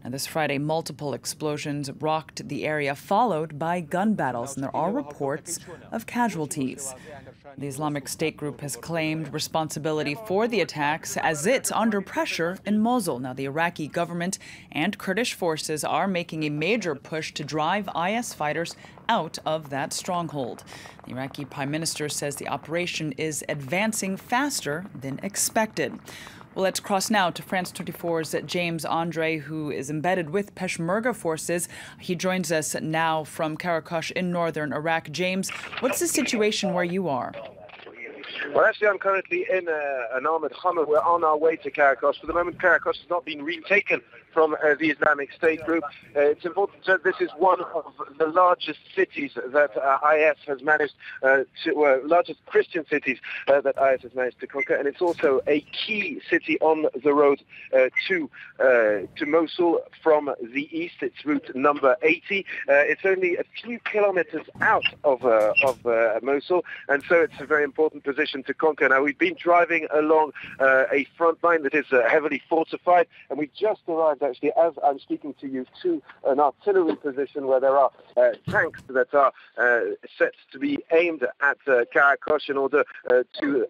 And this Friday, multiple explosions rocked the area, followed by gun battles, and there are reports of casualties. The Islamic State group has claimed responsibility for the attacks as it's under pressure in Mosul. Now, the Iraqi government and Kurdish forces are making a major push to drive IS fighters out of that stronghold. The Iraqi Prime Minister says the operation is advancing faster than expected. Well, let's cross now to France 24's James Andre, who is embedded with Peshmerga forces. He joins us now from Kirkuk in northern Iraq. James, what's the situation where you are? Well, actually, I'm currently in an armored Hummer. We're on our way to Kirkuk. For the moment, Kirkuk has not been retaken from the Islamic State group. It's important to this is one of the largest cities that IS has managed largest Christian cities that IS has managed to conquer, and it's also a key city on the road to Mosul from the east. It's route number 80. It's only a few kilometers out of Mosul, and so it's a very important position to conquer. Now, we've been driving along a front line that is heavily fortified, and we just arrived, actually, as I'm speaking to you, to an artillery position where there are tanks that are set to be aimed at Kirkuk in order to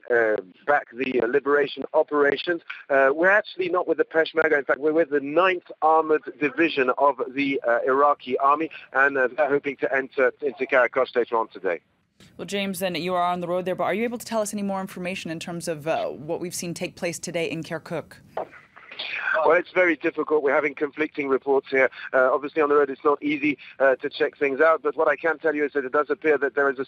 back the liberation operations. We're actually not with the Peshmerga. In fact, we're with the 9th Armored Division of the Iraqi army, and they're hoping to enter into Kirkuk later on today. Well, James, then you are on the road there, but are you able to tell us any more information in terms of what we've seen take place today in Kirkuk? Well, it's very difficult. We're having conflicting reports here. Obviously, on the road, it's not easy to check things out. But what I can tell you is that it does appear that there is a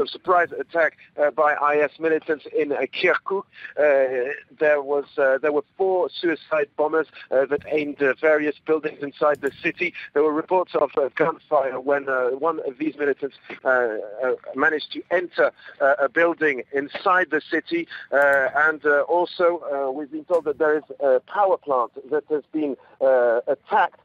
surprise attack by IS militants in Kirkuk. There were 4 suicide bombers that aimed various buildings inside the city. There were reports of gunfire when one of these militants managed to enter a building inside the city. And also, we've been told that there is a power plant that has been attacked.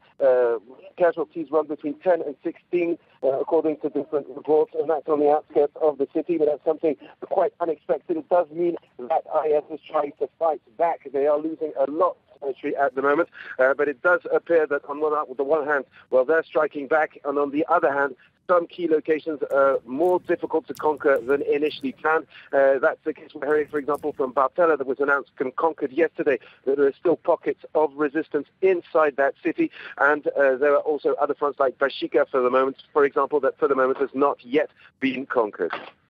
Casualties run between 10 and 16, according to different reports, and that's on the outskirts of the city, but that's something quite unexpected. It does mean that IS is trying to fight back. They are losing a lot of territory at the moment, but it does appear that on the one hand, well, they're striking back, and on the other hand, some key locations are more difficult to conquer than initially planned. That's the case we're hearing, for example, from Bartella, that was announced and conquered yesterday, that there are still pockets of resistance inside that city. And there are also other fronts like Bashika, for example, that for the moment has not yet been conquered.